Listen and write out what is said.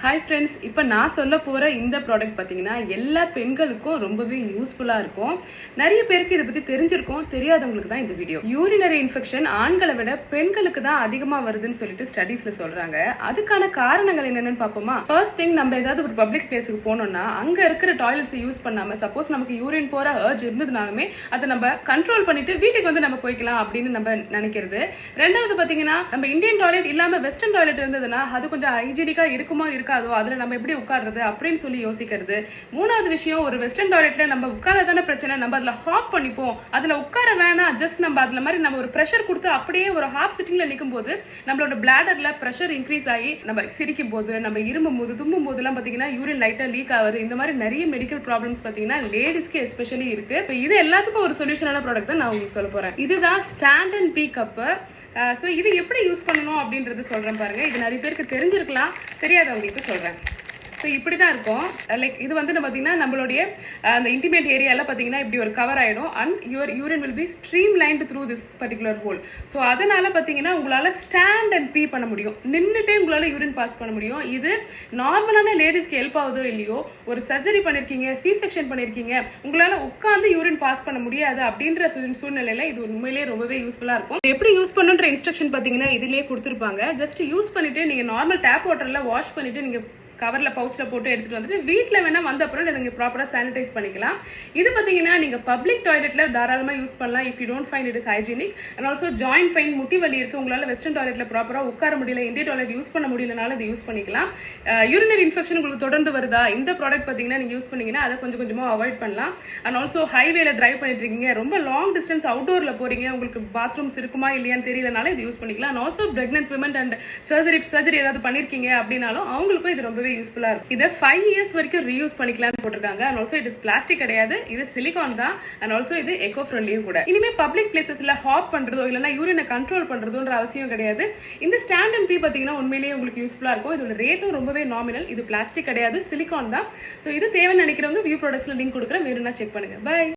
Hi friends, இப்போ நான் சொல்ல போகிற இந்த ப்ராடக்ட் பார்த்தீங்கன்னா எல்லா பெண்களுக்கும் ரொம்பவே யூஸ்ஃபுல்லாக இருக்கும். நிறைய பேருக்கு இதை பற்றி தெரிஞ்சிருக்கும், தெரியாதவங்களுக்கு தான் இந்த வீடியோ. யூரினரி இன்ஃபெக்ஷன் ஆண்களை விட பெண்களுக்கு தான் அதிகமாக வருதுன்னு சொல்லிட்டு ஸ்டடீஸில் சொல்கிறாங்க. அதுக்கான காரணங்கள் என்னென்னு பார்ப்போமா? ஃபர்ஸ்ட் திங், நம்ம ஏதாவது ஒரு பப்ளிக் பிளேஸுக்கு போனோம்னா அங்கே இருக்கிற டாய்லெட்ஸை யூஸ் பண்ணாமல் சப்போஸ் நமக்கு யூரின் போகிற அர்ஜ் இருந்ததுனாலுமே அதை நம்ம கண்ட்ரோல் பண்ணிட்டு வீட்டுக்கு வந்து நம்ம போய்க்கலாம் அப்படின்னு நம்ம நினைக்கிறது. ரெண்டாவது பார்த்தீங்கன்னா, நம்ம இந்தியன் டாய்லெட் இல்லாமல் வெஸ்டர்ன் டாய்லெட் இருந்ததுன்னா அது கொஞ்சம் ஹைஜீனிக்காக இருக்குமோ இருக்காதோ, அதுல நம்ம எப்படி உட்கார்றது அப்படின்னு சொல்லி யோசிக்கிறது. மூணாவது விஷயம், ஒரு வெஸ்டர்ன் டாய்லெட்ல நம்ம உட்கார்றதான பிரச்சனை, நம்ம அதுல ஹாப் பண்ணிப்போம், அதுல உட்கார வேணாம், ஜஸ்ட் நம்ம அதுல மாதிரி நம்ம ஒரு பிரஷர் கொடுத்து அப்படியே ஒரு ஹாஃப் சிட்டிங்ல நிற்கும் போது நம்மளோட பிளாடர்ல பிரஷர் இன்க்ரீஸ் ஆகி நம்ம சிரிக்கும் போது, நம்ம இருமும் போது, தும்மும் போதெல்லாம் பாத்தீங்கன்னா யூரின் லைட்டா லீக் ஆகுது. இந்த மாதிரி நிறைய மெடிக்கல் ப்ராப்ளம்ஸ் பாத்தீங்கன்னா லேடிஸ்க்கு எஸ்பெஷலி இருக்கு. இது எல்லாத்துக்கும் ஒரு சொல்யூஷனான ப்ராடக்ட் தான் நான் உங்களுக்கு சொல்ல போறேன். இதுதான் stand and pee cup. So இது எப்படி யூஸ் பண்ணணும் அப்படின்றது சொல்கிறேன் பாருங்க. இது நிறைய பேருக்கு தெரிஞ்சிருக்கலாம், தெரியாதவங்களுக்கு சொல்கிறேன். ஸோ இப்படி தான் இருக்கும். லைக் இது வந்து பார்த்தீங்கன்னா நம்மளுடைய அந்த இன்டிமேட் ஏரியாவில் பார்த்தீங்கன்னா இப்படி ஒரு கவர் ஆகிடும். And your urine will be stream lined through this particular whole. So அதனால் பார்த்தீங்கன்னா உங்களால் ஸ்டாண்ட் அண்ட் பீ பண்ண முடியும், நின்றுட்டே உங்களால் யூரின் பாஸ் பண்ண முடியும். இது நார்மலான லேடிஸ்க்கு ஹெல்ப் ஆகுதோ இல்லையோ, ஒரு சர்ஜரி பண்ணியிருக்கீங்க, சி செக்ஷன் பண்ணியிருக்கீங்க, உங்களால் உட்காந்து யூரின் பாஸ் பண்ண முடியாது அப்படின்ற சூழ்நிலையில் இது உண்மையிலேயே ரொம்பவே யூஸ்ஃபுல்லாக இருக்கும். எப்படி யூஸ் பண்ணுன்ற இன்ஸ்ட்ரக்ஷன் பார்த்தீங்கன்னா இதிலேயே கொடுத்துருப்பாங்க. ஜஸ்ட் யூஸ் பண்ணிவிட்டு நீங்கள் நார்மல் டேப் வாட்டரில் வாஷ் பண்ணிவிட்டு நீங்கள் கவரில் பவுச்சில் போட்டு எடுத்துகிட்டு வந்துட்டு வீட்டில் வேணால் வந்த அப்புறம் நீங்கள் ப்ராப்பராக சானிடைஸ் பண்ணிக்கலாம். இது பார்த்தீங்கன்னா நீங்கள் பப்ளிக் டாய்லெட்டில் தாராளமாக யூஸ் பண்ணலாம். If you don't find it is hygienic. And also joint pain, முட்டி வலி இருக்குது, உங்களால் வெஸ்டர்ன் டாய்லெட்டில் ப்ராப்பராக உட்கார முடியல, இந்தியன் டாய்லெட் யூஸ் பண்ண முடியலனால இது யூஸ் பண்ணிக்கலாம். யூரினரி இன்ஃபெக்ஷன் உங்களுக்கு தொடர்ந்து வருதா, இந்த ப்ராடக்ட் பார்த்தீங்கன்னா நீங்கள் யூஸ் பண்ணிங்கன்னா அதை கொஞ்சம் கொஞ்சமாக அவாய்ட் பண்ணலாம். அண்ட் ஆல்சோ ஹைவேல டிரைவ் பண்ணிட்டு இருக்கீங்க, ரொம்ப லாங் டிஸ்டன்ஸ் அவுட்டோரில் போகிறீங்க, உங்களுக்கு பாத்ரூம்ஸ் இருக்குமா இல்லையான்னு தெரியலனால இது யூஸ் பண்ணிக்கலாம். And also pregnant women and surgery ஏதாவது பண்ணியிருக்கீங்க அப்படின்னாலும் அவங்களுக்கும் இது ரொம்பவே யூஸ்ஃபுல்லாக இருக்கும். இதை 5 years வரைக்கும் ரீயூஸ் பண்ணிக்கலாம்னு போட்டிருக்காங்க. And also it is plastic கிடையாது, இது சிலிகான் தான். அண்ட் ஆல்சோ இது எக்கோ ஃப்ரெண்ட்லியும் கூட. இனிமே பப்ளிக் பிளேசஸ்ல ஹாப் பண்றதோ இல்லைன்னா யூரினை கண்ட்ரோல் பண்றதோன்ற அவசியம் கிடையாது. இந்த ஸ்டாண்ட் அண்ட் பீ பார்த்தீங்கன்னா உண்மையிலேயே உங்களுக்கு யூஸ்ஃபுல்லா இருக்கும். இதோட ரேட்டும் ரொம்பவே நாமினல். இது பிளாஸ்டிக் கிடையாது, சிலிகான் தான். ஸோ இது தேவைன்னு நினைக்கிறவங்க வியூ ப்ராடக்ட்ஸ்ல லிங்க் கொடுக்குறேன், வேணும்னா செக் பண்ணுங்க. பை.